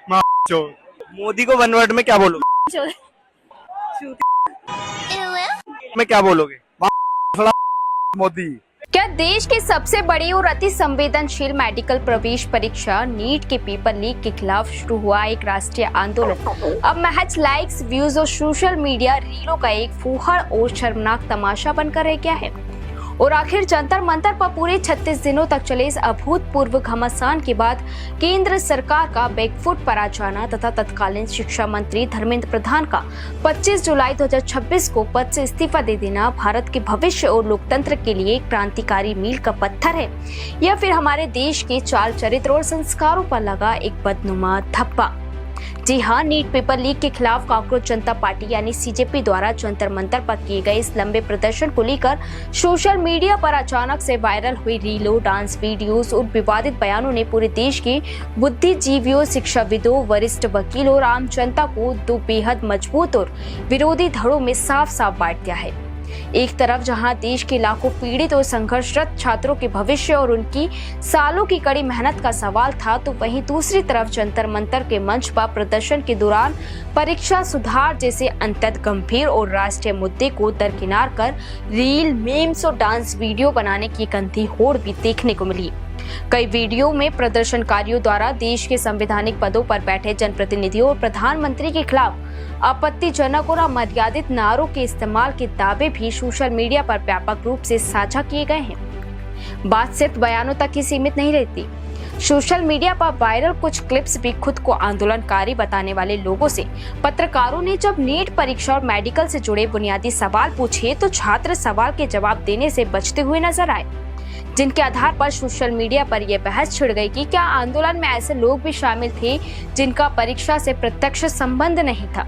मोदी को one word में क्या बोलोगे? में क्या बोलोगे? मोदी। क्या देश की सबसे बड़ी और अति संवेदनशील मेडिकल प्रवेश परीक्षा नीट के पेपर लीक के खिलाफ शुरू हुआ एक राष्ट्रीय आंदोलन अब महज लाइक्स, व्यूज और सोशल मीडिया रीलों का एक फूहड़ और शर्मनाक तमाशा बनकर रह गया है। और आखिर जंतर मंतर पर पूरे 36 दिनों तक चले इस अभूतपूर्व घमासान के बाद केंद्र सरकार का बैकफुट पर आ जाना तथा तत्कालीन शिक्षा मंत्री धर्मेंद्र प्रधान का 25 जुलाई 2026 को पद से इस्तीफा दे देना भारत के भविष्य और लोकतंत्र के लिए एक क्रांतिकारी मील का पत्थर है या फिर हमारे देश के चाल चरित्र और संस्कारों पर लगा एक बदनुमा धब्बा। जी हाँ, नीट पेपर लीक के खिलाफ कांग्रेस जनता पार्टी यानी सीजेपी द्वारा जंतर मंतर पर किए गए इस लंबे प्रदर्शन को लेकर सोशल मीडिया पर अचानक से वायरल हुई रीलों, डांस वीडियोस और विवादित बयानों ने पूरे देश के बुद्धिजीवियों, शिक्षाविदों, वरिष्ठ वकीलों और आम जनता को दो बेहद मजबूत और विरोधी धड़ों में साफ साफ बांट दिया है। एक तरफ जहां देश के लाखों पीड़ित और संघर्षरत छात्रों के भविष्य और उनकी सालों की कड़ी मेहनत का सवाल था, तो वहीं दूसरी तरफ जंतर मंतर के मंच पर प्रदर्शन के दौरान परीक्षा सुधार जैसे अत्यंत गंभीर और राष्ट्रीय मुद्दे को दरकिनार कर रील, मीम्स और डांस वीडियो बनाने की गंदी होड़ भी देखने को मिली। कई वीडियो में प्रदर्शनकारियों द्वारा देश के संवैधानिक पदों पर बैठे जनप्रतिनिधियों और प्रधानमंत्री के खिलाफ आपत्तिजनक और अमर्यादित नारों के इस्तेमाल के दावे भी सोशल मीडिया पर व्यापक रूप से साझा किए गए हैं। बात सिर्फ बयानों तक ही सीमित नहीं रहती। सोशल मीडिया पर वायरल कुछ क्लिप्स भी खुद को आंदोलनकारी बताने वाले लोगों से पत्रकारों ने जब नीट परीक्षा और मेडिकल से जुड़े बुनियादी सवाल पूछे तो छात्र सवाल के जवाब देने से बचते हुए नजर आए, जिनके आधार पर सोशल मीडिया पर यह बहस छिड़ गई कि क्या आंदोलन में ऐसे लोग भी शामिल थे जिनका परीक्षा से प्रत्यक्ष संबंध नहीं था।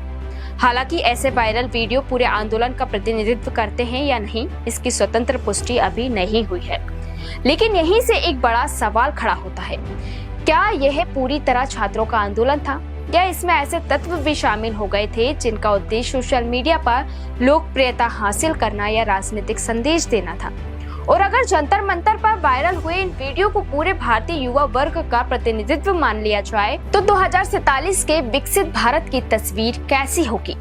हालांकि ऐसे वायरल वीडियो पूरे आंदोलन का प्रतिनिधित्व करते हैं या नहीं, इसकी स्वतंत्र पुष्टि अभी नहीं हुई है। लेकिन यहीं से एक बड़ा सवाल खड़ा होता है, क्या यह पूरी तरह छात्रों का आंदोलन था या इसमें ऐसे तत्व भी शामिल हो गए थे जिनका उद्देश्य सोशल मीडिया पर लोकप्रियता हासिल करना या राजनीतिक संदेश देना था। और अगर जंतर मंतर पर वायरल हुए इन वीडियो को पूरे भारतीय युवा वर्ग का प्रतिनिधित्व मान लिया जाए तो 2047 के विकसित भारत की तस्वीर कैसी होगी।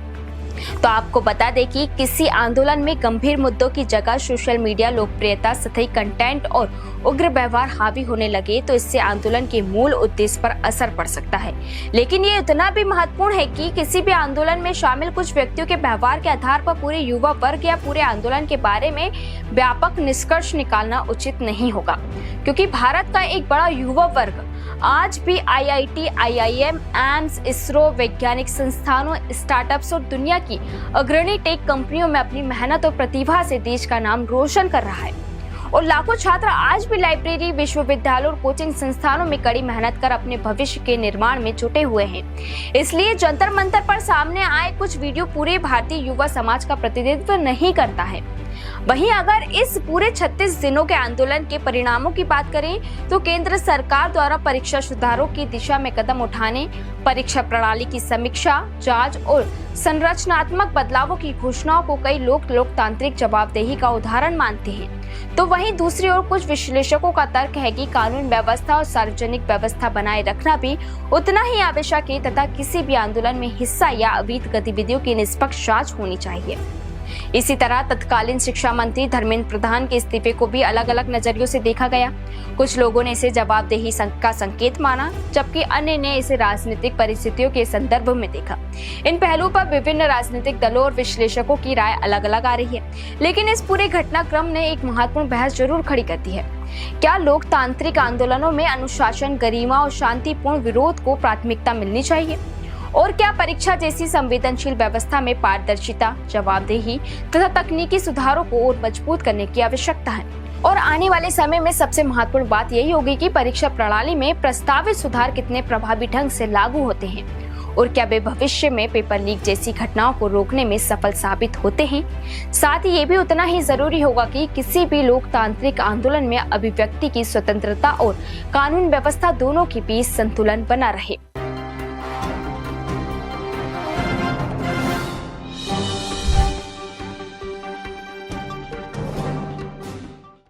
तो आपको बता दें कि किसी आंदोलन में गंभीर मुद्दों की जगह सोशल मीडिया लोकप्रियता, सतही कंटेंट और उग्र व्यवहार हावी होने लगे तो इससे आंदोलन के मूल उद्देश्य पर असर पड़ सकता है। लेकिन ये इतना भी महत्वपूर्ण है कि किसी भी आंदोलन में शामिल कुछ व्यक्तियों के व्यवहार के आधार पर पूरे युवा वर्ग या पूरे आंदोलन के बारे में व्यापक निष्कर्ष निकालना उचित नहीं होगा, क्योंकि भारत का एक बड़ा युवा वर्ग आज भी IIT, IIM, एम्स, इसरो, वैज्ञानिक संस्थानों, स्टार्टअप्स और दुनिया की अग्रणी टेक कंपनियों में अपनी मेहनत और प्रतिभा से देश का नाम रोशन कर रहा है। और लाखों छात्र आज भी लाइब्रेरी, विश्वविद्यालय और कोचिंग संस्थानों में कड़ी मेहनत कर अपने भविष्य के निर्माण में जुटे हुए हैं। इसलिए जंतर मंतर पर सामने आए कुछ वीडियो पूरे भारतीय युवा समाज का प्रतिनिधित्व नहीं करता है। वहीं अगर इस पूरे 36 दिनों के आंदोलन के परिणामों की बात करें तो केंद्र सरकार द्वारा परीक्षा सुधारों की दिशा में कदम उठाने, परीक्षा प्रणाली की समीक्षा, जांच और संरचनात्मक बदलावों की घोषणाओं को कई लोग लोकतांत्रिक जवाबदेही का उदाहरण मानते हैं। तो वहीं दूसरी ओर कुछ विश्लेषकों का तर्क है कि कानून व्यवस्था और सार्वजनिक व्यवस्था बनाए रखना भी उतना ही आवश्यक है तथा किसी भी आंदोलन में हिस्सा या अवैध गतिविधियों की निष्पक्ष जांच होनी चाहिए। इसी तरह तत्कालीन शिक्षा मंत्री धर्मेंद्र प्रधान के इस्तीफे को भी अलग अलग नजरियों से देखा गया। कुछ लोगों ने इसे जवाबदेही का संकेत माना, जबकि अन्य ने इसे राजनीतिक परिस्थितियों के संदर्भ में देखा। इन पहलुओं पर विभिन्न राजनीतिक दलों और विश्लेषकों की राय अलग अलग आ रही है, लेकिन इस पूरे घटनाक्रम ने एक महत्वपूर्ण बहस जरूर खड़ी कर दी है। क्या लोकतांत्रिक आंदोलनों में अनुशासन, गरिमा और शांतिपूर्ण विरोध को प्राथमिकता मिलनी चाहिए? और क्या परीक्षा जैसी संवेदनशील व्यवस्था में पारदर्शिता, जवाबदेही तथा तकनीकी सुधारों को और मजबूत करने की आवश्यकता है? और आने वाले समय में सबसे महत्वपूर्ण बात यही होगी कि परीक्षा प्रणाली में प्रस्तावित सुधार कितने प्रभावी ढंग से लागू होते हैं और क्या वे भविष्य में पेपर लीक जैसी घटनाओं को रोकने में सफल साबित होते हैं। साथ ही ये भी उतना ही जरूरी होगा कि किसी भी लोकतांत्रिक आंदोलन में अभिव्यक्ति की स्वतंत्रता और कानून व्यवस्था दोनों के बीच संतुलन बना रहे।